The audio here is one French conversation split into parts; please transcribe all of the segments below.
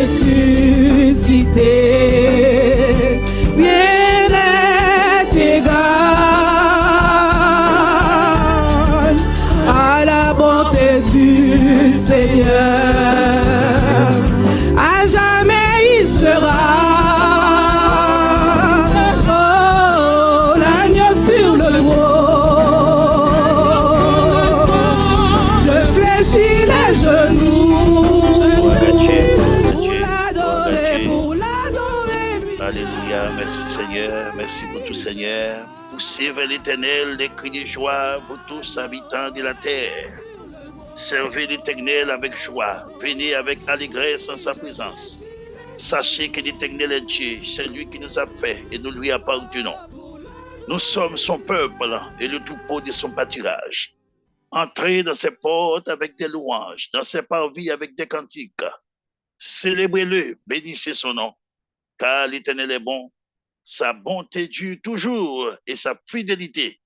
ressuscité. Rien n'est égal à la bonté du Seigneur. À jamais il sera. Oh, l'agneau sur le trône. Je fléchis les genoux pour l'adorer. Alléluia, merci Seigneur, merci pour tout Seigneur. Poussez vers l'Éternel des cris de joie, vous tous habitants de la terre. Servez l'Éternel avec joie, venez avec allégresse en sa présence. Sachez que l'Éternel est Dieu, c'est lui qui nous a fait et nous lui appartenons. Nous sommes son peuple et le troupeau de son pâturage. Entrez dans ses portes avec des louanges, dans ses parvis avec des cantiques. Célébrez-le, bénissez son nom, car l'Éternel est bon, sa bonté dure toujours et sa fidélité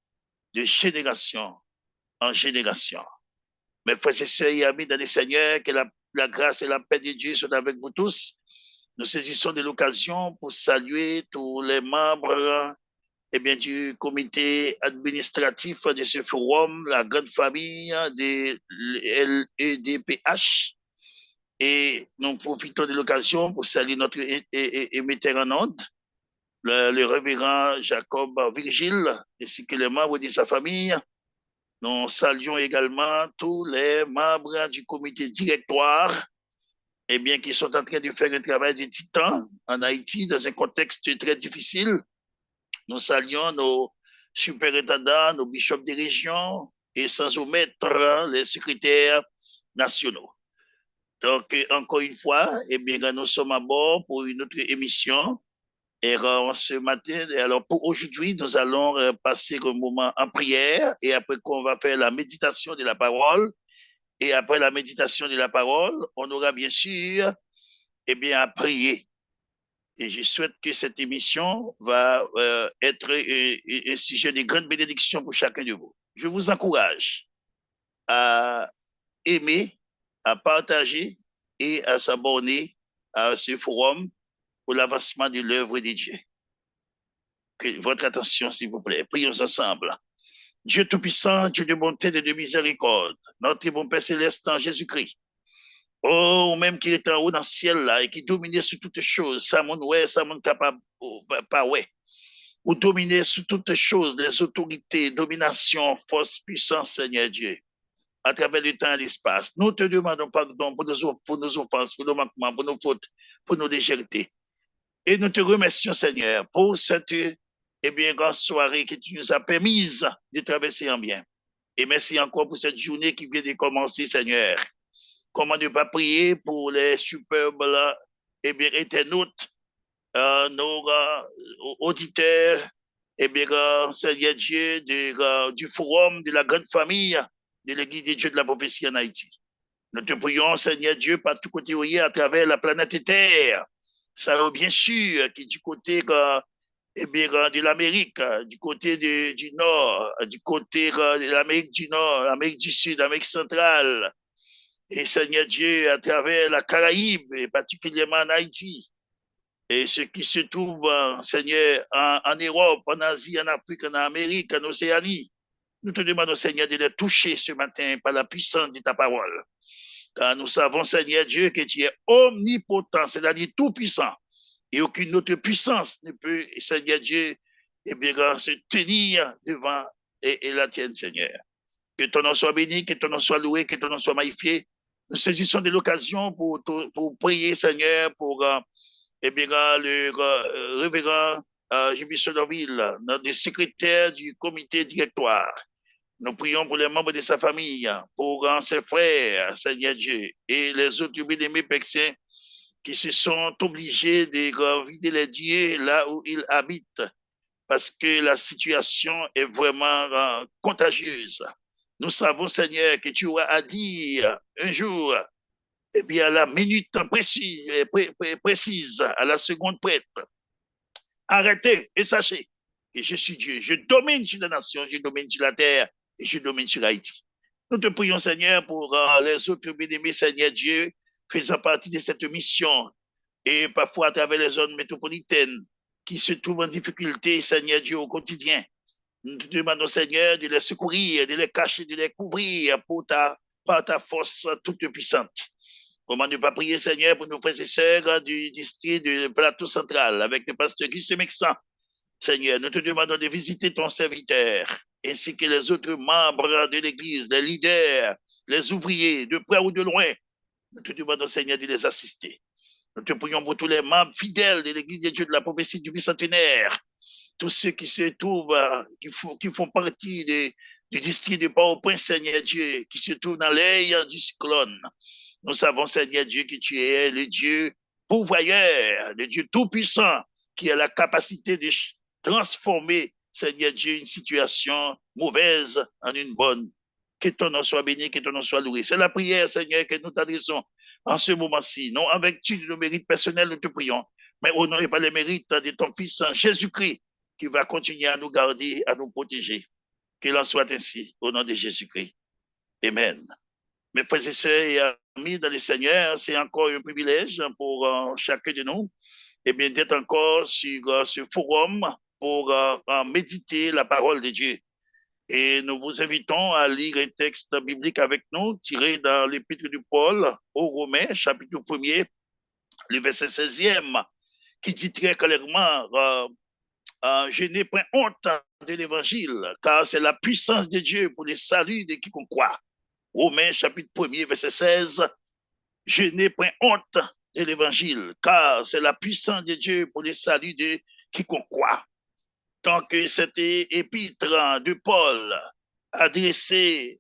de génération en génération. Mes frères et sœurs et amis dans le Seigneur, que la grâce et la paix de Dieu soient avec vous tous. Nous saisissons de l'occasion pour saluer tous les membres du comité administratif de ce forum, la grande famille de l'EDPH. Et nous profitons de l'occasion pour saluer notre émetteur en ondes, le révérend Jacob Virgile, ainsi que les membres de sa famille. Nous saluons également tous les membres du comité directoire qui sont en train de faire un travail de titan en Haïti dans un contexte très difficile. Nous saluons nos superintendants, nos bishops des régions et sans omettre les secrétaires nationaux. Donc, encore une fois, nous sommes à bord pour une autre émission. Et ce matin, alors pour aujourd'hui, nous allons passer un moment en prière et après qu'on va faire la méditation de la parole. Et après la méditation de la parole, on aura bien sûr à prier. Et je souhaite que cette émission va être un sujet de grande bénédiction pour chacun de vous. Je vous encourage à aimer, à partager et à s'abonner à ce forum pour l'avancement de l'œuvre de Dieu. Votre attention, s'il vous plaît. Prions ensemble. Dieu Tout-Puissant, Dieu de bonté et de miséricorde, notre bon Père Céleste en Jésus-Christ. Oh, même qui est en haut dans le ciel là et qui domine sur toutes choses, ça mon ouais, ça mon capable, pas ouais. Ou dominer sur toutes choses, les autorités, domination, force, puissance, Seigneur Dieu, à travers le temps et l'espace. Nous te demandons pardon pour nos offenses, pour nos manquements, pour nos fautes, pour nos légèretés. Et nous te remercions, Seigneur, pour cette grande soirée que tu nous as permise de traverser en bien. Et merci encore pour cette journée qui vient de commencer, Seigneur. Comment ne pas prier pour les superbes internautes, nos auditeurs, Seigneur Dieu, du forum de la grande famille de l'Église de Dieu de la prophétie en Haïti. Nous te prions, Seigneur Dieu, par tout côté à travers la planète Terre. Ça, bien sûr, qui du côté de l'Amérique, du côté du Nord, du côté de l'Amérique du Nord, l'Amérique du Sud, l'Amérique centrale, et Seigneur Dieu, à travers la Caraïbe, et particulièrement en Haïti, et ce qui se trouve, Seigneur, en Europe, en Asie, en Afrique, en Amérique, en Océanie. Nous te demandons, Seigneur, de les toucher ce matin par la puissance de ta parole. Car nous savons, Seigneur Dieu, que tu es omnipotent, c'est-à-dire tout-puissant. Et aucune autre puissance ne peut, Seigneur Dieu, se tenir devant et la tienne, Seigneur. Que ton nom soit béni, que ton nom soit loué, que ton nom soit magnifié. Nous saisissons de l'occasion pour prier, Seigneur, pour le révérend J.B. Soloville, notre secrétaire du comité directoire. Nous prions pour les membres de sa famille, pour ses frères, Seigneur Dieu, et les autres bien-aimés personnes qui se sont obligés de vider les dieux là où ils habitent, parce que la situation est vraiment contagieuse. Nous savons, Seigneur, que tu auras à dire un jour, à la minute précise, à la seconde prête, arrêtez et sachez que je suis Dieu. Je domine sur la nation, je domine sur la terre et je domine sur Haïti. Nous te prions, Seigneur, pour les autres bien-aimés, Seigneur Dieu, faisant partie de cette mission et parfois à travers les zones métropolitaines qui se trouvent en difficulté, Seigneur Dieu, au quotidien. Nous te demandons, Seigneur, de les secourir, de les cacher, de les couvrir par ta force toute puissante. Comment ne pas prier, Seigneur, pour nos frères et sœurs du district du plateau central, avec le pasteur Guy Semexan. Seigneur, nous te demandons de visiter ton serviteur, ainsi que les autres membres de l'Église, les leaders, les ouvriers, de près ou de loin. Nous te demandons, Seigneur, de les assister. Nous te prions pour tous les membres fidèles de l'Église de Dieu de la prophétie du bicentenaire, tous ceux qui se trouvent, qui font partie du district de Port-au-Prince, Seigneur Dieu, qui se trouvent dans l'air du cyclone. Nous savons, Seigneur Dieu, que tu es le Dieu pourvoyeur, le Dieu tout-puissant, qui a la capacité de transformer, Seigneur Dieu, une situation mauvaise en une bonne. Que ton nom soit béni, que ton nom soit loué. C'est la prière, Seigneur, que nous t'adressons en ce moment-ci. Non en vertu de nos mérites personnels, nous te prions, mais au nom et par les mérites de ton Fils Jésus-Christ, qui va continuer à nous garder, à nous protéger. Qu'il en soit ainsi, au nom de Jésus-Christ. Amen. Mes frères et sœurs et amis dans le Seigneur, c'est encore un privilège pour chacun de nous d'être encore sur ce forum pour méditer la parole de Dieu. Et nous vous invitons à lire un texte biblique avec nous, tiré dans l'épître de Paul aux Romains, chapitre 1er, le verset 16e, qui dit très clairement je n'ai point honte de l'évangile, car c'est la puissance de Dieu pour le salut de quiconque croit. Romains, chapitre 1er, verset 16, je n'ai point honte de l'évangile, car c'est la puissance de Dieu pour le salut de quiconque croit. Donc, cette épître de Paul adressée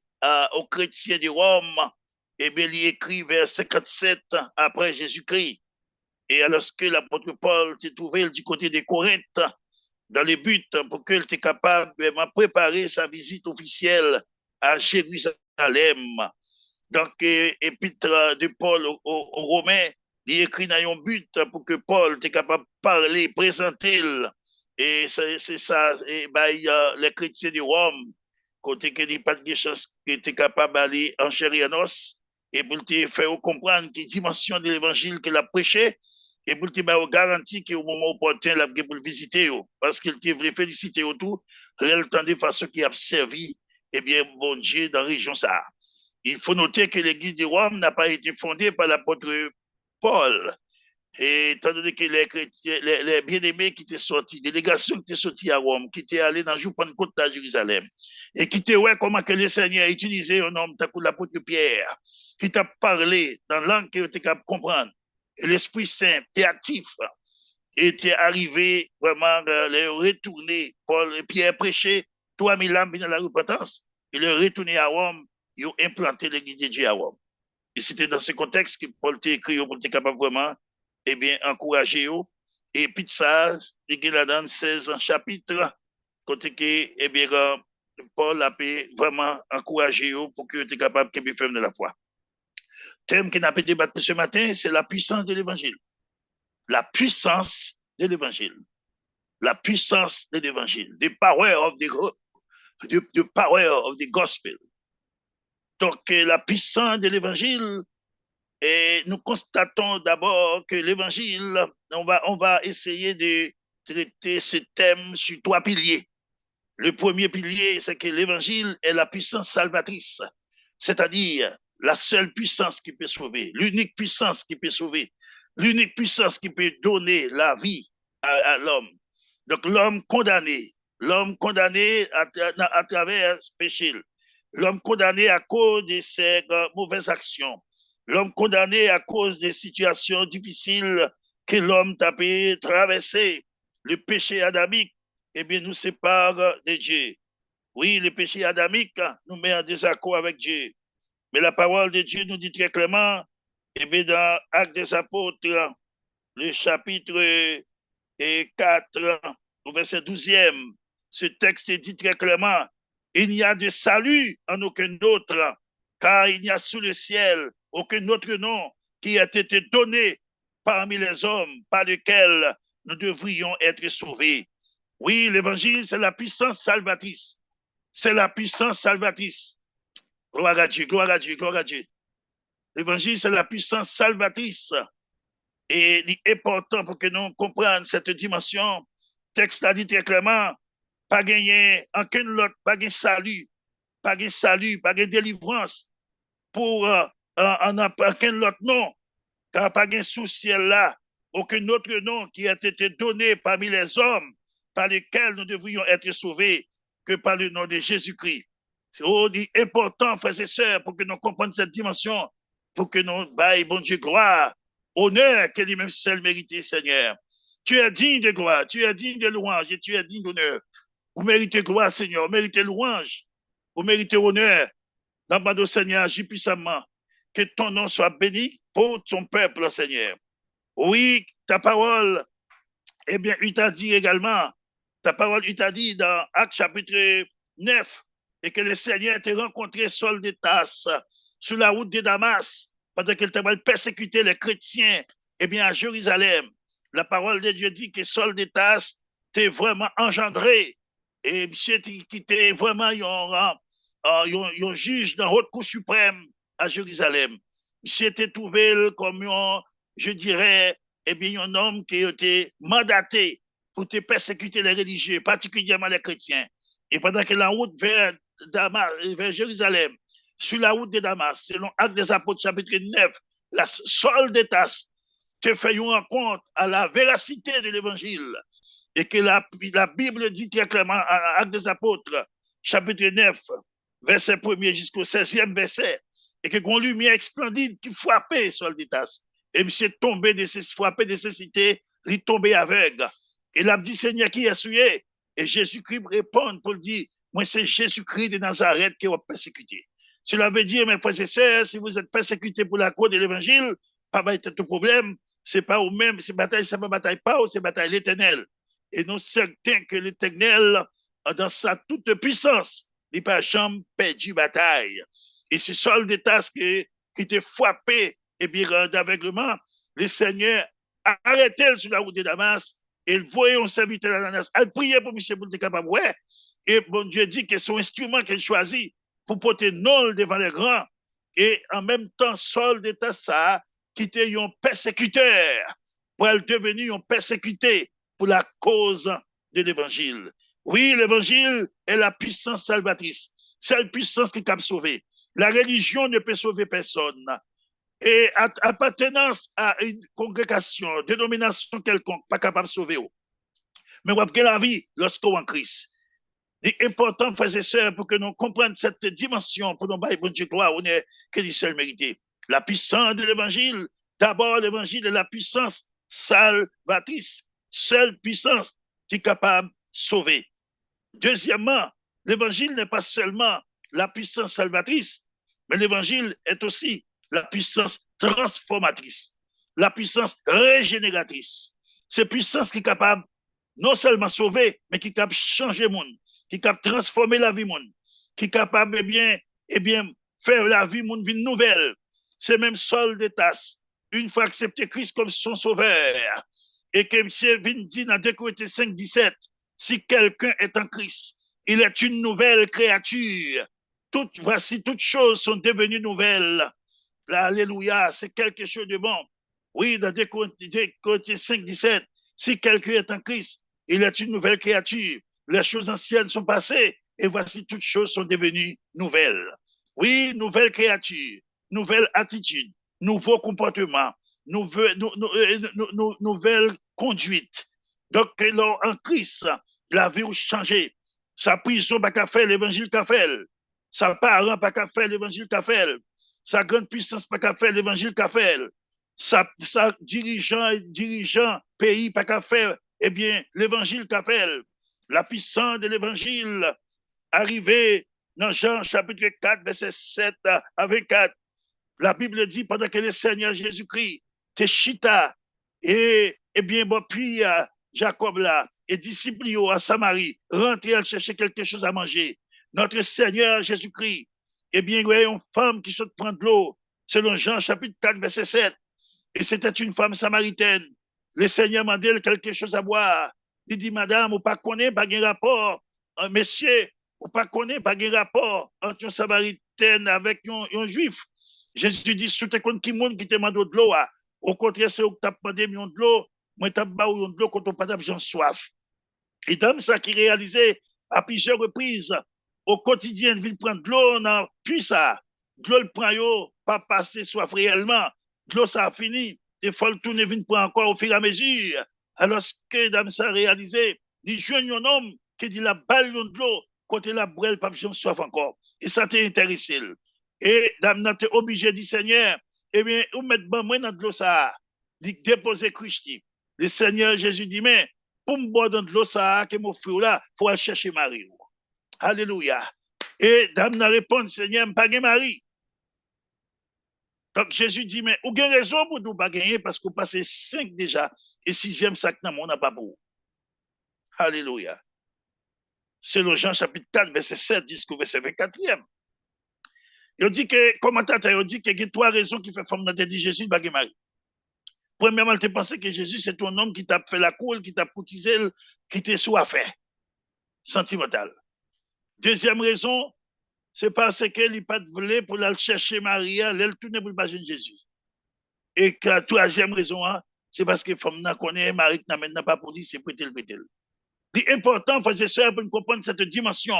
aux chrétiens de Rome, il écrit vers 57 après Jésus-Christ. Et alors que l'apôtre Paul s'est trouvé du côté de Corinthe, dans le but pour qu'il soit capable de préparer sa visite officielle à Jérusalem. Donc, épître de Paul aux Romains, il écrit dans un but pour que Paul soit capable de parler, présenter. Et c'est ça, et il y a les chrétiens de Rome, côté qu'il n'y a pas de chance qui étaient capables d'aller en chair et en os, et pour te faire comprendre les dimensions de l'évangile qu'il a prêché, et pour te garantir qu'au moment opportun, il a pour le visiter, parce qu'il te voulait féliciter autour, le temps de façon qui a servi, bon Dieu, dans la région ça. Il faut noter que l'église de Rome n'a pas été fondée par l'apôtre Paul. Et étant donné que les bien-aimés qui étaient sortis, délégation qui étaient sortis à Rome, qui étaient allés dans le jour Pentecôte à Jérusalem, et qui étaient, comment que le Seigneur a utilisé un homme, l'apôtre Pierre, qui t'a parlé dans la langue que tu es capable de comprendre. Et l'Esprit Saint était actif, était arrivé vraiment les retourner. Paul et Pierre prêchaient 3000 âmes dans la repentance. Il est retourné à Rome, ils ont implanté l'église de Dieu à Rome. Et c'était dans ce contexte que Paul t'a écrit pour être capable vraiment encourager eux. Et puis ça, il y a dans 16 chapitres, côté que, Paul a vraiment encouragé eux pour que tu es capable de faire de la foi. Le thème qu'on a pu débattre ce matin, c'est la puissance de l'évangile. La puissance de l'évangile. La puissance de l'évangile. The power of the gospel. Donc, la puissance de l'évangile, et nous constatons d'abord que l'évangile, on va essayer de traiter ce thème sur 3 piliers. Le premier pilier, c'est que l'évangile est la puissance salvatrice, c'est-à-dire la seule puissance qui peut sauver, l'unique puissance qui peut sauver, l'unique puissance qui peut donner la vie à l'homme. Donc l'homme condamné à travers ce péché, l'homme condamné à cause de ses mauvaises actions, l'homme condamné à cause des situations difficiles que l'homme a pu traverser, le péché adamique, nous sépare de Dieu. Oui, le péché adamique nous met en désaccord avec Dieu. Mais la parole de Dieu nous dit très clairement, dans Actes des Apôtres, le chapitre 4, au verset 12e, ce texte dit très clairement, il n'y a de salut en aucun autre, car il n'y a sous le ciel aucun autre nom qui a été donné parmi les hommes par lequel nous devrions être sauvés. Oui, l'évangile, c'est la puissance salvatrice. C'est la puissance salvatrice. Gloire à Dieu, gloire à Dieu, gloire à Dieu. L'évangile, c'est la puissance salvatrice. Et il est important pour que nous comprenions cette dimension. Le texte a dit très clairement, pas gagner aucun autre, pas de salut, pas de salut, pas de délivrance pour en aucun autre nom, car pas de sous ciel là, aucun autre nom qui a été donné parmi les hommes par lesquels nous devrions être sauvés que par le nom de Jésus-Christ. C'est important, frères et sœurs, pour que nous comprenions cette dimension, pour que nous baillons, bon Dieu, gloire, honneur que lui-même seul mérite, Seigneur. Tu es digne de gloire, tu es digne de louange et tu es digne d'honneur. Vous méritez gloire, Seigneur, vous méritez louange, vous méritez honneur. Dans le Seigneur, agis puissamment. Que ton nom soit béni pour ton peuple, Seigneur. Oui, ta parole, eh bien, il t'a dit également, ta parole, il t'a dit dans Actes chapitre 9, et que le Seigneur t'a rencontré Saul de Tarse sur la route de Damas, pendant qu'il t'a persécuté les chrétiens, eh bien, à Jérusalem. La parole de Dieu dit que Saul de Tarse t'est vraiment engendré, et monsieur qui était vraiment un juge dans la haute cour suprême à Jérusalem. Monsieur était trouvé comme je dirais, eh bien, un homme qui a été mandaté pour te persécuter les religieux, particulièrement les chrétiens. Et pendant que la route vers Jérusalem, sur la route de Damas, selon Actes des Apôtres, chapitre 9, la Saul de Tarse te fait une rencontre à la véracité de l'évangile. Et que la Bible dit très clairement, à Actes des Apôtres, chapitre 9, verset 1er jusqu'au 16e verset, et que une lumière splendide qui frappait Saul de Tarse. Et monsieur tombé frappé de cécité, il est tombé aveugle. Et il a dit, Seigneur, qui est souillé? Et Jésus-Christ répond pour dire, moi, c'est Jésus-Christ de Nazareth qui va persécuter. Cela veut dire, mes frères et sœurs, si vous êtes persécutés pour la cause de l'évangile, pas être tout problème, c'est pas au même, c'est bataille, c'est pas bataille pas, c'est bataille l'éternel. Et nous certains que l'éternel, dans sa toute puissance, n'est pas jamais perdu bataille. Et c'est Saul de Tarse qui était frappé et bien d'aveuglement, le Seigneur a arrêté sur la route de Damas et il voyait un serviteur d'Ananas. Elle priait pour M. pour être capable. Ouais. Et bon Dieu dit que son instrument qu'elle choisit pour porter non devant les grands. Et en même temps, Saul de Tarse qui était un persécuteur pour elle devenir un persécuté pour la cause de l'évangile. Oui, l'évangile est la puissance salvatrice. C'est la puissance qui peut sauver. La religion ne peut sauver personne. Et appartenance à une congrégation, dénomination quelconque, pas capable de sauver. Mais vous avez la vie lorsqu'on est en Christ. Il est important, frères et sœurs, pour que nous comprenions cette dimension, pour nous bailler bon Dieu gloire, on est que du seul mérité. La puissance de l'évangile, d'abord l'évangile est la puissance salvatrice, seule puissance qui est capable de sauver. Deuxièmement, l'évangile n'est pas seulement la puissance salvatrice, mais l'évangile est aussi la puissance transformatrice, la puissance régénératrice. C'est puissance qui est capable non seulement de sauver, mais qui est capable de changer le monde, qui est capable de transformer la vie monde, qui est capable eh bien, faire la vie monde une nouvelle. C'est même Saul de Tarse, une fois accepté Christ comme son sauveur, et que M. vient dit dans 2 Corinthiens 5, 17, si quelqu'un est en Christ, il est une nouvelle créature. Voici, toutes choses sont devenues nouvelles. Alléluia, c'est quelque chose de bon. Oui, dans 2 Corinthiens 5, 17, si quelqu'un est en Christ, il est une nouvelle créature. Les choses anciennes sont passées et voici toutes choses sont devenues nouvelles. Oui, nouvelle créature, nouvelle attitude, nouveau comportement, nouvelle conduite. Donc, en Christ, la vie a changé. Sa prison n'a pas faire l'évangile qu'a fait. Sa parent n'a pas faire l'évangile qu'a fait. Sa grande puissance n'a pas faire l'évangile qu'a fait. Sa dirigeant pays pas qu'à faire, eh bien, l'évangile qu'a fait. La puissance de l'évangile arrivée dans Jean chapitre 4, verset 7 à 24. La Bible dit, pendant que le Seigneur Jésus-Christ te chita, et bien, bon, puis Jacob là, et disciples à Samarie, rentrer à chercher quelque chose à manger. Notre Seigneur Jésus-Christ, eh bien, il y a une femme qui saute prendre de l'eau, selon Jean chapitre 4, verset 7. Et c'était une femme samaritaine. Le Seigneur m'a dit quelque chose à boire. Il dit, madame, vous ne connaissez pas de rapport. Monsieur, vous ne connaissez pas de rapport entre une samaritaine avec un juif. Jésus dit, si tu comptes qui monde qui te demande de l'eau, Au contraire, c'est où tu as demandé de l'eau, moi tu as de l'eau quand on pas besoin soif. Et dame ça qui réalisait à plusieurs reprises au quotidien, il prendre de l'eau, on a puis ça. De l'eau le prend yo, pas passer soif réellement. De l'eau ça a fini. Il faut le tourner, vient prendre encore au fur et à mesure. Alors que dame ça a réalisé, il joue un homme qui dit la balle de l'eau, côté la brûle, pas besoin soif encore. Et ça t'a intéressé. Et dame n'a obligé de dire Seigneur, eh bien, vous mettez moi dans de l'eau ça, il déposer Christ. Le Seigneur Jésus dit, mais pour me boire dans de l'eau ça, que mon frère là, il faut aller chercher Marie. Alléluia. Et dame n'a répondu, Seigneur, je pas de mari. Donc Jésus dit, mais vous avez raison pour ne pas gagner parce que vous passez 5 déjà et 6e sac dans mon n'a pas pour. Alléluia. C'est le Jean chapitre 4, verset 7 jusqu'au verset 24e. Il dit que, commentateur, il dit qu'il y a 3 raisons qui font femme dans dit Jésus ne pas de mari. Premièrement, tu pensais que Jésus c'est un homme qui t'a fait la cour, qui t'a courtisé, qui t'a soifait, sentimental. Deuxième raison, c'est parce qu'il n'a pas de voler pour aller chercher Maria, elle tourne pour le de Jésus. Et la troisième raison, c'est parce que femme n'a connaît Marie qui n'a pas pour lui, c'est pétel. L'important, frères et sœurs, pour comprendre cette dimension,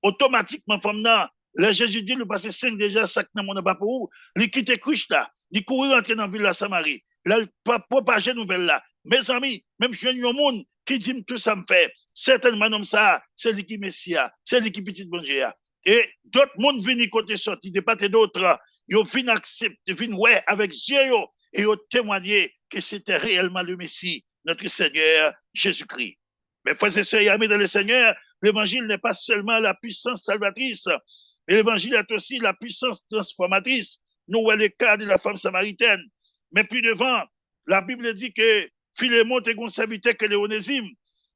automatiquement, femme n'a, là, Jésus dit, le passé 5 déjà, ça n'a pas pour où, il quitte Christ là, il courir rentrer dans la ville de Samarie, là, il pas propager nouvelle là. Mes amis, même je suis un monde qui dit tout ça me fait, certainement, comme ça, c'est lui qui Messia, c'est lui qui petit bon Dieu. Et d'autres mondes viennent côté sorti, de part et d'autre, ils viennent accepter, viennent ouais avec Dieu, et ils témoigner que c'était réellement le Messie, notre Seigneur Jésus-Christ. Mais frères et sœurs, amis dans le Seigneur, l'évangile n'est pas seulement la puissance salvatrice, mais l'évangile est aussi la puissance transformatrice. Nous voyons le cas de la femme samaritaine. Mais plus devant, la Bible dit que Philémon était un serviteur que Onésime,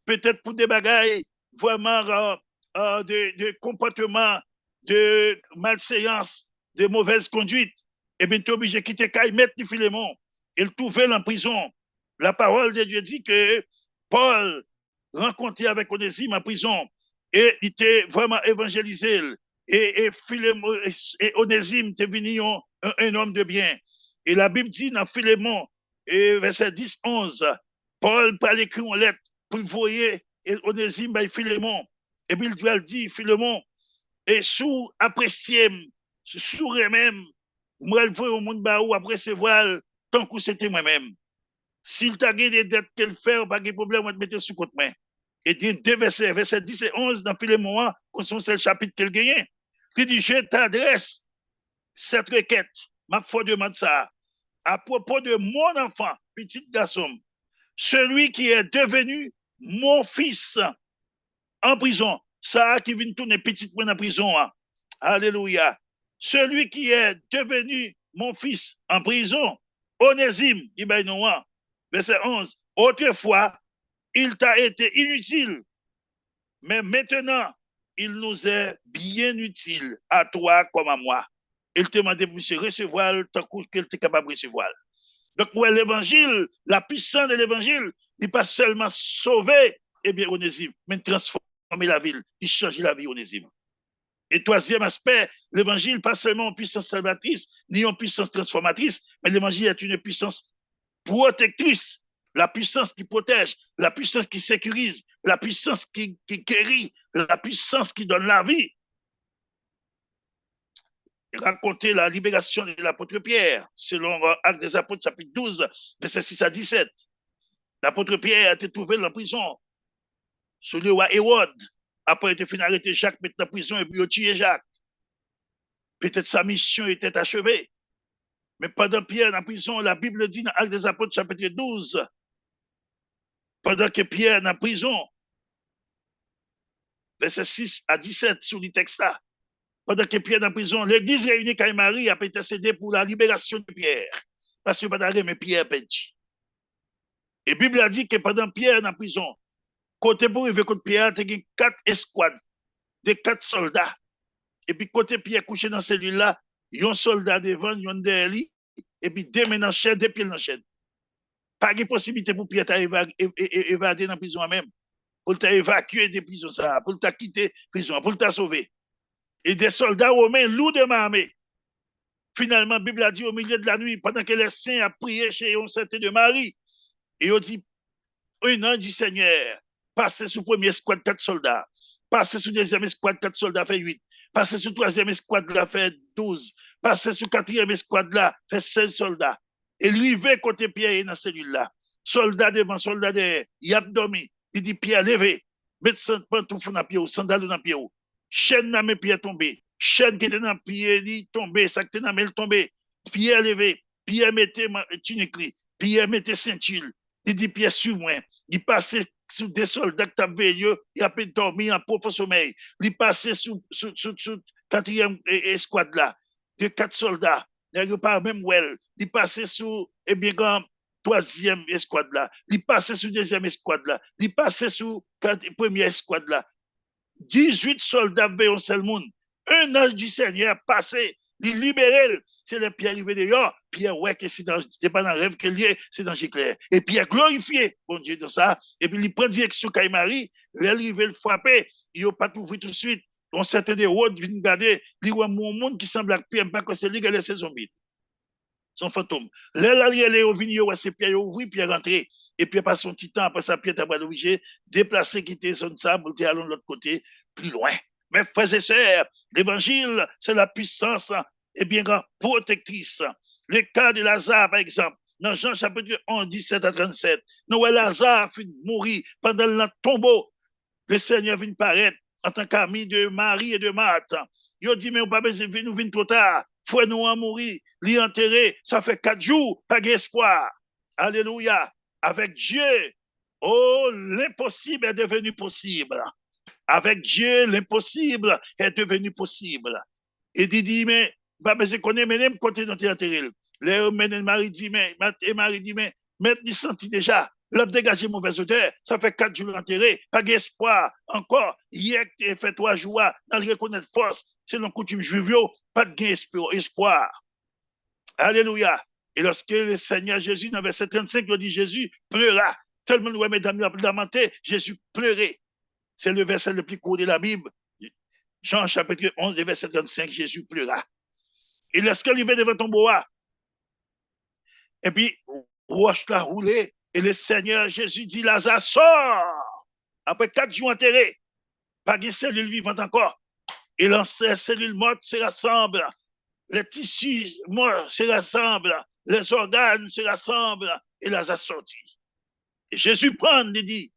peut-être pour des bagailles vraiment de comportement, de malséance, de mauvaise conduite. Et bien, tu es obligé de quitter Caille, mettre Philémon. Il trouvait en prison. La parole de Dieu dit que Paul rencontré avec Onésime en prison et il était vraiment évangélisé. Et Philémon et Onésime était venu un homme de bien. Et la Bible dit dans Philémon, verset 10-11, Paul parle écrit en lettre pour le voyer et Onésime by Philémon. Et puis il doit le dire, Philémon, et sous apprécier, sous même, moi le voyer au monde baou apprécier voir tant que c'était moi-même. S'il t'a gagné des dettes qu'elle fait, pas de problème, on va te mettre sous côté main. Et dit deux versets, verset 10 et 11 dans Philémon, c'est le chapitre qu'elle gagne. Il dit, je t'adresse cette requête, ma foi demande ça, à propos de mon enfant, petit garçon, celui qui est devenu mon fils en prison. Ça qui vient tourner petit point en prison. Alléluia. Celui qui est devenu mon fils en prison, Onésime, dit verset 11. Autrefois, il t'a été inutile, mais maintenant, il nous est bien utile, à toi comme à moi. Il te demandait pour se recevoir tant qu'il était capable de recevoir. Donc, ouais, l'évangile, la puissance de l'évangile, n'est pas seulement sauver, eh bien, Onésime, mais transformer la ville, il change la vie, Onésime. Et troisième aspect, l'évangile, pas seulement une puissance salvatrice, ni une puissance transformatrice, mais l'évangile est une puissance protectrice, la puissance qui protège, la puissance qui sécurise, la puissance qui guérit, la puissance qui donne la vie. Raconter la libération de l'apôtre Pierre, selon Actes des Apôtres, chapitre 12, verset 6 à 17. L'apôtre Pierre a été trouvé en prison, sous le roi Hérode. Après, il a été fini arrêter Jacques, mettre en prison et puis il a tué Jacques. Peut-être sa mission était achevée. Mais pendant Pierre en prison, la Bible dit dans Actes des Apôtres, chapitre 12, pendant que Pierre est en prison, verset 6 à 17, sur le texte là, pendant que Pierre est en prison, l'église réunie quand Marie a intercédé pour la libération de Pierre. Parce que pendant que Pierre est et la Bible a dit que pendant Pierre est en prison, côté pour arriver contre Pierre, il y a 4 escouades de 4 soldats. Et puis côté Pierre couché dans celui-là, il y a un soldat devant, il y a un derrière lui, et puis 2 mains dans la chaîne, 2 pieds dans la chaîne. Pas de possibilité pour Pierre d'évader dans la prison même, pour t'évacuer des prisons, pour te quitter la prison, pour te sauver. Et des soldats romains lourdement armés. Finalement, la Bible a dit au milieu de la nuit, pendant que les saints a prié chez un certain de Marie, et on dit, un ange du Seigneur, passé sous premier escouade 4 soldats, passé sous deuxième escouade 4 soldats fait 8, passé sous troisième escouade là fait 12, passé sous quatrième escouade là fait 16 soldats. Et rivé côté Pierre dans cellule-là. Soldat devant, soldat derrière, il a dormi. Il dit Pierre, levez, mettez son pantoufle dans pied, sandales dans pied. Chaîne dans mes pieds tombé. Chaîne qui était dans pied, il tombé, ça qui était dans mes tombé. Pierre levé, Pierre mettez tunique, Pierre mettez ceinture. Il dit Pierre sur moi. Il passait sous des soldats qui avaient veillé, il a pu dormir en profond sommeil. Il passait sous quatrième escouade là, de 4 soldats. Il pas même well. Il passait sous troisième escouade là. Il passait sous deuxième escouade là. Il passait sous première escouade là. 18 soldats veillent au seul monde. Un ange du Seigneur passé, il libérait. C'est le Pierre arrivé dehors. Pierre, ouais, que c'est pas dans le rêve qu'il est, c'est dans Jéclair. Et Pierre glorifié, bon Dieu, dans ça. Et puis il prend direction Caille-Marie. Il arrive le frapper. Il n'a pas tout vu tout de suite. On certains des routes viennent garder. Il y a un monde qui semble à Pierre, pas que c'est lui qui a laissé zombies. Son fantôme. Là, il est au vigno, c'est Pierre ouvert, Pierre rentré. Et puis, pas son petit temps, après ça, Pierre t'a pas obligé déplacer, quitter son sable, aller de l'autre côté, plus loin. Mais frères et sœurs, l'évangile, c'est la puissance, et bien grande protectrice. Le cas de Lazare, par exemple, dans Jean chapitre 11, 17 à 37, nous, Lazare fut mourir pendant le tombeau. Le Seigneur vient paraître en tant qu'ami de Marie et de Marthe. Il dit, mais on pas besoin de nous venir trop tard. Faut nous en mourir, l'y enterrer. Ça fait 4 jours, pas d'espoir. Alléluia. Avec Dieu, oh, l'impossible est devenu possible. Avec Dieu, l'impossible est devenu possible. Et il dit, mais, pas besoin de connaître, mais même côté notre enterrer. Marie dit, mais, il sentit déjà. L'homme dégagé mauvaise odeur, ça fait 4 jours enterré, pas d'espoir. Encore, hier, il fait 3 jours, dans le reconnaître force, c'est une coutume juive, pas de gain espoir. Alléluia. Et lorsque le Seigneur Jésus, dans verset 35, il dit Jésus pleura. Tellement, ouais, mesdames, lamenté, Jésus pleurait. C'est le verset le plus court de la Bible. Jean chapitre 11, verset 35, Jésus pleura. Et lorsqu'il est devant ton bois, et puis, roche l'a roulé, et le Seigneur Jésus dit Lazare, sort. Après 4 jours enterrés, pas de cellules vivantes encore. Et les cellules mortes se rassemblent, les tissus morts se rassemblent, les organes se rassemblent, et Lazare sortit. Et Jésus prend, il dit,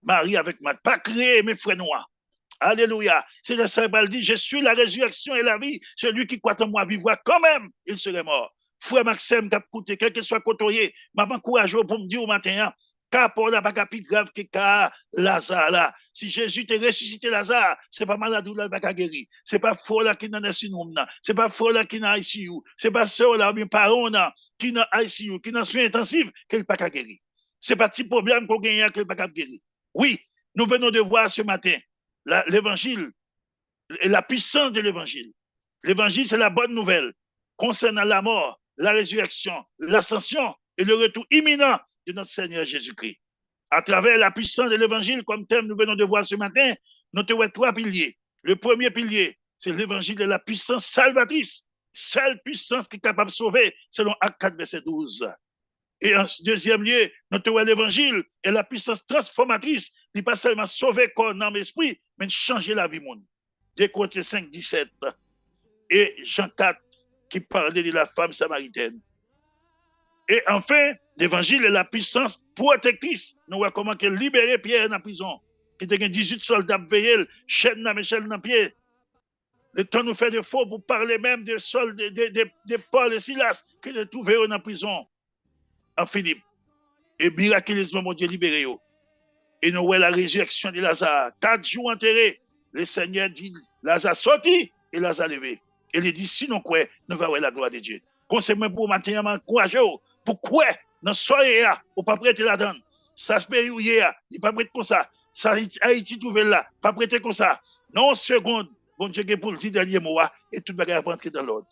Marie avec Marthe, pas créer mes frères noirs. Alléluia. C'est le Seigneur dit, je suis la résurrection et la vie. Celui qui croit en moi vivra quand même, il serait mort. Frère Maxime, quel que soit côtoyé, maman courageux pour me dire au matin, car pour la pas plus grave que Lazare là. Si Jésus t'a ressuscité Lazare, c'est pas maladie là qui a guéri. C'est pas faux là qui n'a pas sinon c'est pas faux là qui n'a ICU. C'est pas ça là bien parents qui n'a ICU, qui n'a soins intensifs qu'il pas guéri. C'est pas petit problème qu'on gagne qu'il pas guéri. Oui, nous venons de voir ce matin l'évangile et la puissance de l'évangile. L'évangile c'est la bonne nouvelle concernant la mort, la résurrection, l'ascension et le retour imminent de notre Seigneur Jésus-Christ. À travers la puissance de l'évangile, comme thème nous venons de voir ce matin, nous avons 3 piliers. Le premier pilier, c'est l'évangile de la puissance salvatrice, seule puissance qui est capable de sauver, selon Actes 4, verset 12. Et en deuxième lieu, nous avons l'évangile et la puissance transformatrice, qui n'est pas seulement sauver corps, âme, esprit, mais changer la vie monde. 2 Corinthiens 5, 17 et Jean 4, qui parlait de la femme samaritaine. Et enfin, l'évangile est la puissance protectrice. Nous voyons comment qu'elle libérait Pierre dans la prison. Il y a 18 soldats veillés, chaîne dans Michel dans pied. Le temps nous fait des faux pour parler même des soldats, de Paul et Silas, qui ont trouvé dans la prison en Philippe. Et miraculeusement, mon Dieu, libéré. Et nous voyons la résurrection de Lazare. 4 jours enterrés, le Seigneur dit, Lazare sorti et Lazare levé. Et il dit, sinon quoi, nous allons voir la gloire de Dieu. Conseil-moi pour matin, courageux. Pourquoi dans soirée ou pas prêter la donne? Ça se paye où hier, il pas prêter comme ça. Ça Haïti trouvé là, pas prêter comme ça. Non seconde, bon Dieu pour le 10 derniers mois et tout bagage va entrer dans l'ordre.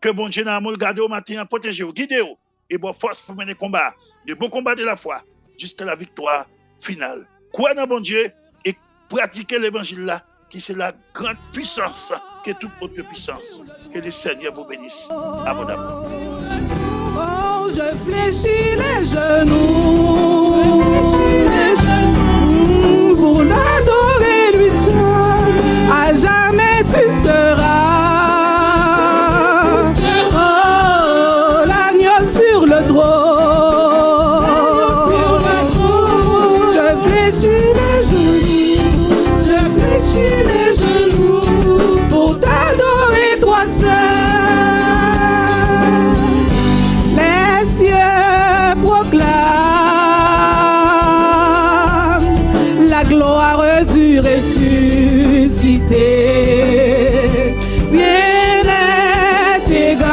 Que bon Dieu n'a pas gardé au matin, protéger, guider et bon force pour mener combat, de bon combat de la foi jusqu'à la victoire finale. Croire dans bon Dieu et pratiquer l'évangile là qui c'est la grande puissance, que toute autre puissance. Que le Seigneur vous bénisse abondamment. Oh, je fléchis les genoux pour l'adorer lui seul. À jamais tu seras. Oh, l'agneau sur le trône. Je fléchis les genoux pour t'adorer toi seul. Les cieux proclament la gloire du ressuscité. Rien n'est égal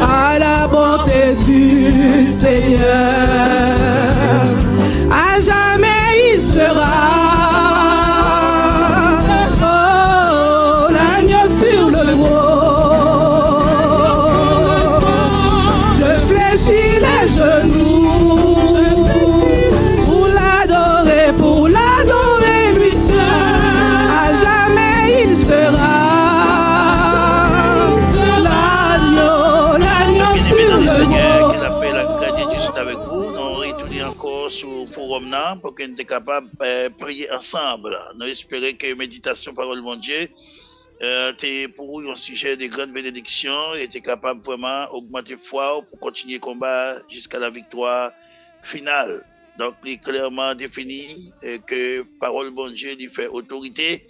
à la bonté du Seigneur. À jamais il sera. Oh, l'agneau sur le trône. Je fléchis les genoux pour l'adorer lui seul. À jamais il sera. L'agneau sur le Seigneur, trône. que la paix et la grâce de Dieu soient avec vous. Nous retournons encore sur le forum là pour qu'on soit capable de prier ensemble. Nous espérons que la méditation parole de mon Dieu t'es pour vous un sujet de grande bénédiction et t'es capable vraiment d'augmenter foi pour continuer le combat jusqu'à la victoire finale. Donc, il est clairement défini que parole de mon Dieu lui fait autorité.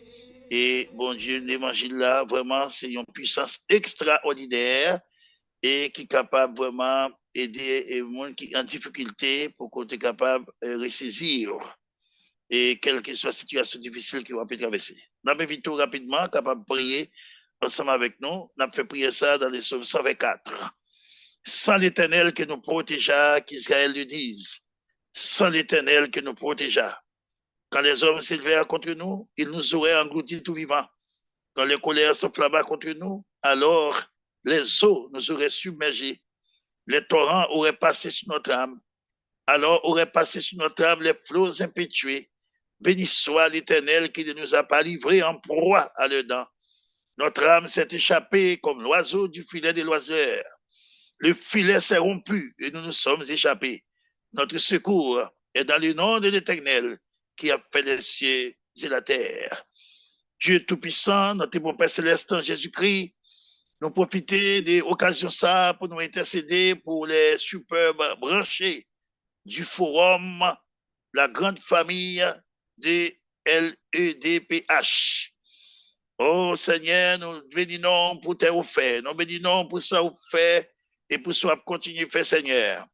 Et bon Dieu, l'évangile là, vraiment, c'est une puissance extraordinaire et qui est capable vraiment aider les gens qui sont en difficulté pour qu'on soit capable de ressaisir et quelle que soit la situation difficile qu'ils vont traverser. Nous avons vite rapidement capable de prier ensemble avec nous. Nous avons fait prier ça dans les psaumes 124. Sans l'Éternel que nous protégeons, qu'Israël le dise. Sans l'Éternel que nous protégeons. Quand les hommes s'élevèrent contre nous, ils nous auraient engloutis tout vivants. Quand les colères s'enflammaient contre nous, alors les eaux nous auraient submergés. Les torrents auraient passé sur notre âme. Alors auraient passé sur notre âme les flots impétueux. Béni soit l'Éternel qui ne nous a pas livrés en proie à leurs dents. Notre âme s'est échappée comme l'oiseau du filet des loiseurs. Le filet s'est rompu et nous nous sommes échappés. Notre secours est dans le nom de l'Éternel qui a fait les cieux et la terre. Dieu Tout-Puissant, notre bon Père Céleste en Jésus-Christ, nous profiter des occasions ça pour nous intercéder pour les superbes branchés du forum, la grande famille de LEDPH. Oh Seigneur, nous bénissons pour tes offerts, nous bénissons pour ça offert et pour ça continuer à faire Seigneur.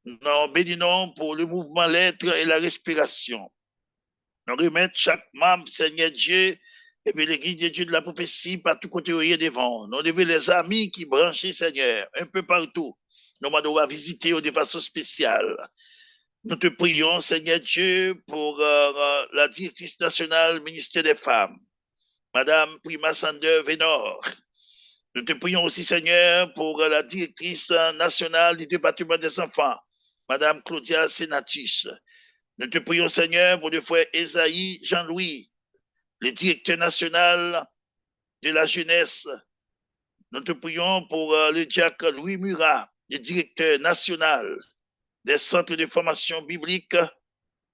Nous bénissons pour le mouvement l'être et la respiration. Nous remettons chaque membre, Seigneur Dieu, et puis les guides de Dieu de la prophétie, partout côté où il y a devant. Nous devons les amis qui branchent, Seigneur, un peu partout. Nous devons visiter de façon spéciale. Nous te prions, Seigneur Dieu, pour la directrice nationale ministère des Femmes, Madame Prima Sander Vénor. Nous te prions aussi, Seigneur, pour la directrice nationale du département des enfants, Madame Claudia Senatus. Nous te prions, Seigneur, pour le frère Esaïe Jean-Louis, le directeur national de la jeunesse. Nous te prions pour le diacre Louis Murat, le directeur national des centres de formation biblique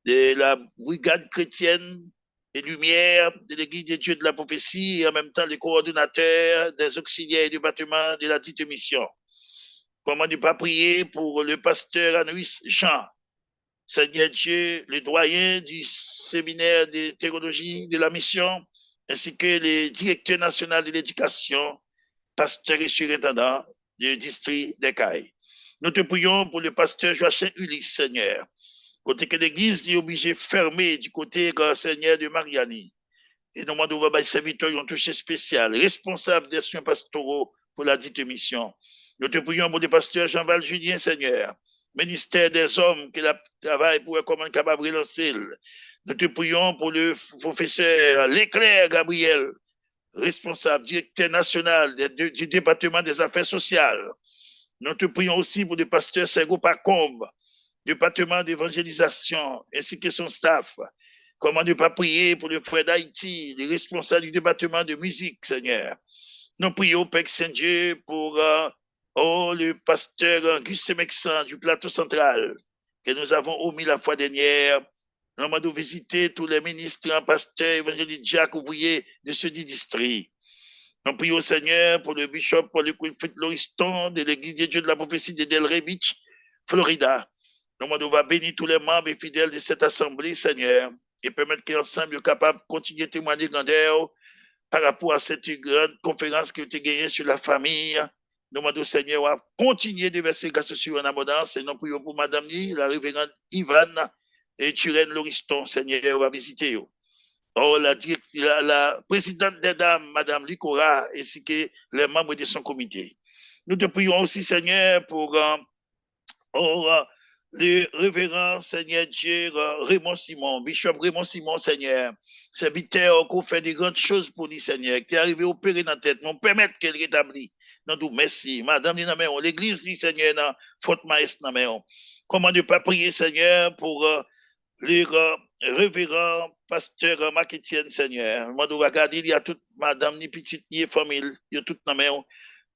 de la brigade chrétienne des Lumières de l'Église de Dieu de la prophétie et en même temps les coordonnateurs des auxiliaires du bâtiment de la dite mission. Comment ne pas prier pour le pasteur Anoïs Jean, Seigneur Dieu, le doyen du séminaire de théologie de la mission, ainsi que le directeur national de l'éducation, pasteur et surintendant du district d'Ekaï. Nous te prions pour le pasteur Joachim Ulysse, Seigneur, côté que l'église est obligée de fermer du côté Seigneur de Mariani. Et nous demandons aux serviteurs qui ont touché spécial, responsable des soins pastoraux pour la dite mission. Nous te prions pour le pasteur Jean-Val Julien, Seigneur, ministère des hommes qui travaille pour comment capable de relancer. Nous te prions pour le professeur Leclerc Gabriel, responsable, directeur national du département des affaires sociales. Nous te prions aussi pour le pasteur Sergo Pacombe, département d'évangélisation, ainsi que son staff. Comment ne pas prier pour le frère d'Haïti, les responsables du département de musique, Seigneur. Nous prions, Père Saint-Dieu, pour le pasteur Gus Mexan du plateau central, que nous avons omis la fois dernière. Nous avons visité tous les ministres, pasteurs, évangélistes, Jacques, ouvriers de ce dit district. Nous prions, Seigneur, pour le bishop, pour le Wilfrid Loriston de l'église des dieux de la prophétie de Delray Beach, Florida. Nous va bénir tous les membres et fidèles de cette assemblée, Seigneur, et permettre qu'ensemble, nous soient capables de continuer à témoigner grandeur par rapport à cette grande conférence que tu as gagnée sur la famille. Nous demandons, Seigneur, à continuer de verser grâce sur en abondance. Et nous prions pour Madame Ni, la révérende Yvonne et Turenne Loriston, Seigneur, va visiter. Oh, la présidente des dames, Madame Licora, ainsi que les membres de son comité. Nous te prions aussi, Seigneur, pour le révérend Seigneur Dieu, Raymond Simon, Bishop Raymond Simon, Seigneur, serviteur qui fait des grandes choses pour lui, Seigneur, qui est arrivé à opérer dans la tête, nous permettre qu'elle rétablisse. Nous disons merci. Madame, l'église, Seigneur, dans faute maestre, comment ne pas prier, Seigneur, pour les révérends pasteur Marc-Étienne, Seigneur. Moi, nous regardons, il y a toute madame, ni petite, ni famille, il y a toute la maison.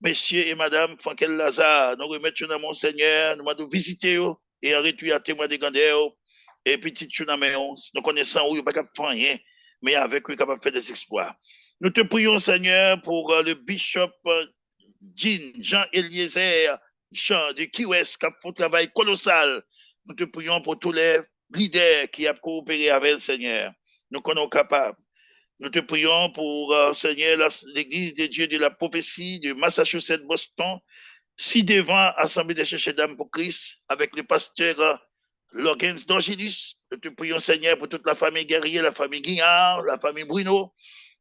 Messieurs et madame Frankel Lazare, nous remettons dans mon Seigneur, nous allons visiter et arrêter à témoin de grandeur et petit chou dans la maison. Nous connaissons où il n'y a pas capable de faire rien, mais avec eux, capable de faire des exploits. Nous te prions, Seigneur, pour le bishop Jean-Eliezer Jean de Key West, qui a fait un travail colossal. Nous te prions pour tous les leaders qui ont coopéré avec le Seigneur. Nous sommes capables. Nous te prions pour, Seigneur, l'église des dieux de la prophétie de Massachusetts, Boston, si devant Assemblée des chercheurs d'âmes pour Christ, avec le pasteur Lorenz d'Angélus. Nous te prions, Seigneur, pour toute la famille guerrière, la famille Guignard, la famille Bruno,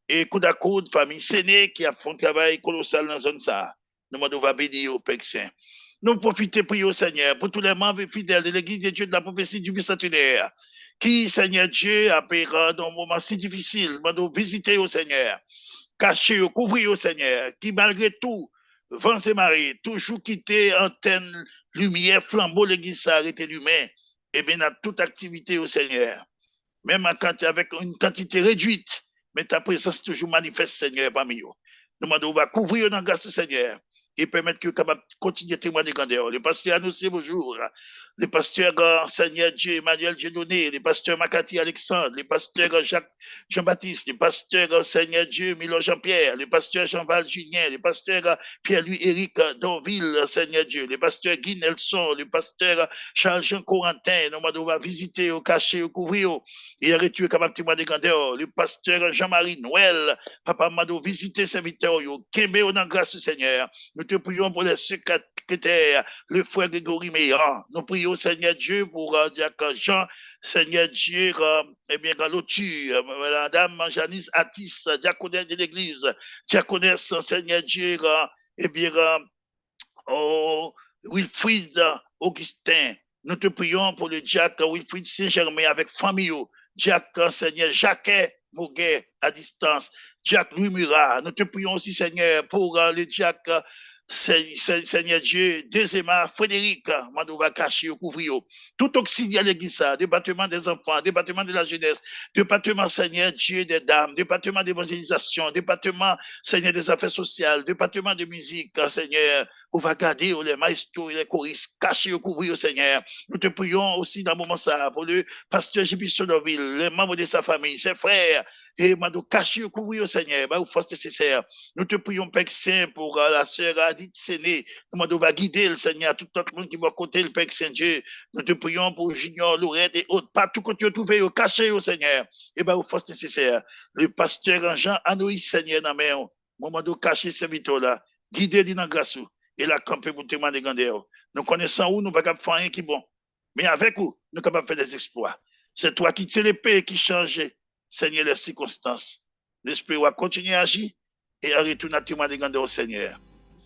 et coude à coude, famille Séné, qui a fait un travail colossal dans la zone ça. Nous va bénir au Père Saint. Nous profitons, prions, Seigneur, pour tous les membres fidèles de l'église des dieux de la prophétie du bicentenaire, qui, Seigneur Dieu, a payé dans un moment si difficile, nous visiter au Seigneur, cacher, couvrir au Seigneur, qui malgré tout, vent et marée, toujours quitté antenne, lumière, flambeau, l'église a arrêté l'humain, et bien à toute activité au Seigneur, même avec une quantité réduite, mais ta présence toujours manifeste, Seigneur, parmi nous. Nous demandons, on va couvrir dans la grâce du Seigneur et permettre que capable continuer à témoigner de grandeur. Le pasteur annoncé bonjour, le pasteur Seigneur Dieu Emmanuel Dieudonné, le pasteur Makati Alexandre, le pasteur Jacques Jean-Baptiste, le pasteur Seigneur Dieu Milo Jean-Pierre, le pasteur Jean-Val Julien, le pasteur Pierre-Louis Éric Donville, Seigneur Dieu, le pasteur Guy Nelson, le pasteur Charles-Jean Corentin, nous va visiter, au cacher, au couvrir, et arrêter capable de témoigner de grandeur. Le pasteur Jean-Marie Noël, Papa Mado, visiter serviteur, Kembe au dans grâce du Seigneur. Nous te prions pour les secrétaires, le frère Grégory Meillan. Nous prions, Seigneur Dieu, pour Diacre Jean, Seigneur Dieu, eh bien, l'autu, Madame Janice Attis, diaconesse de l'église, diaconesse, Seigneur Dieu, eh bien, Wilfrid Augustin. Nous te prions pour le diacre Wilfrid Saint-Germain avec famille, diacre Seigneur Jacques Mouguet à distance, diacre Louis Murat. Nous te prions aussi, Seigneur, pour le diacre Seigneur Dieu, Dezema, Frédéric, Madova Caché, couvrir tout auxiliaire de l'église, département des enfants, département de la jeunesse, département Seigneur Dieu des dames, département d'évangélisation, département Seigneur des affaires sociales, département de musique, Seigneur, on va garder les maestros et les choristes, cachés au couvrir, Seigneur. Nous te prions aussi dans le moment ça, pour le pasteur J.B. Sonoville, les membres de sa famille, ses frères, et Mado caché au couvrir, Seigneur, bah, force nécessaire. Nous te prions, Père Saint, pour la sœur Adith Séné. Nous va guider le Seigneur, tout le monde qui va côté le Père Saint-Dieu. Nous te prions pour Junior, Lorette et autres, partout que tu as trouvé, caché au Seigneur, et bah, force nécessaire. Le pasteur Jean Anoïs, Seigneur, dans la main, moment de cacher ce vito là, guider dans la grâce. Et la camper pour témoigner de grandeur. Nous connaissons où nous ne pouvons pas faire rien qui est bon. Mais avec où, nous sommes capables de faire des exploits. C'est toi qui tiens l'épée et qui change, Seigneur, les circonstances. L'Esprit va continuer à agir et à retourner à témoigner de grandeur au Seigneur.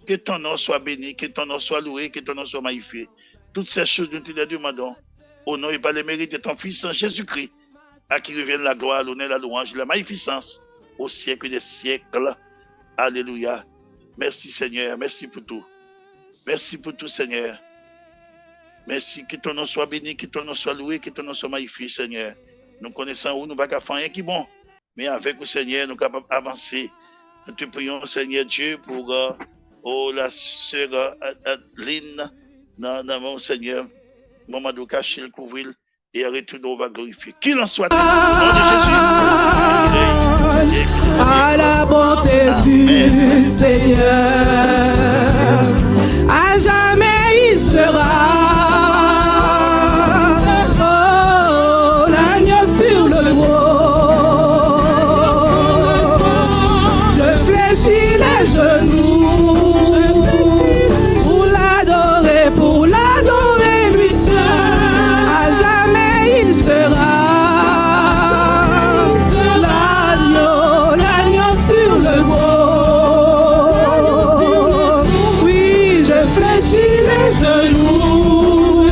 Que ton nom soit béni, que ton nom soit loué, que ton nom soit magnifié. Toutes ces choses, nous te les demandons. Au nom et par les mérites de ton Fils, Jésus-Christ, à qui revienne la gloire, l'honneur, la louange, la magnificence, au siècle des siècles. Alléluia. Merci Seigneur, merci pour tout. Merci pour tout, Seigneur. Merci, que ton nom soit béni, que ton nom soit loué, que ton nom soit magnifié, Seigneur. nous connaissons où nous ne pouvons pas faire rien qui est bon. Mais avec le Seigneur, nous sommes capables d'avancer. Nous te prions, Seigneur Dieu, pour la sœur Adeline, dans mon Seigneur, Mamadou caché le couvrir et retourner, on va glorifier. Qu'il en soit ainsi, au nom de Jésus. À la bonté du Seigneur, à jamais il sera. Oh, l'agneau sur le trône, je fléchis les genoux pour l'adorer, lui seul, à jamais il sera. L'agneau sur le trône, oui, je fléchis les genoux,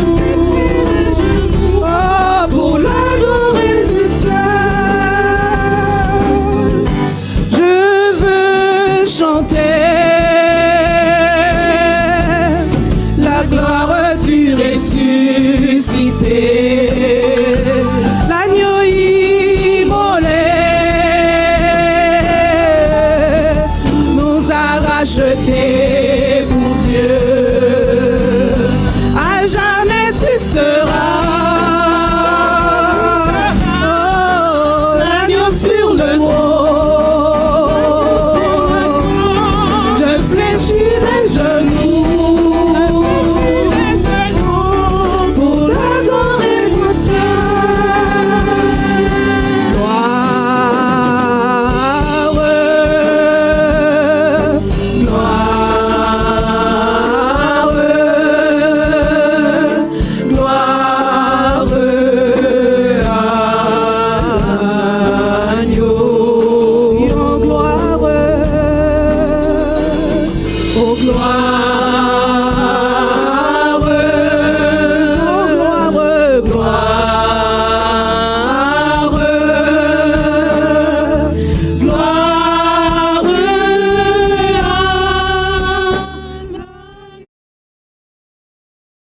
oh, pour l'adorer lui seul. Je veux chanter la gloire du ressuscité, l'agneau immolé nous a rachetés pour Dieu. À jamais tu seras, oh, l'agneau sur le trône, je fléchis les genoux pour l'adorer toi seul. Gloire, gloire, agneau, oh gloire, oh gloire.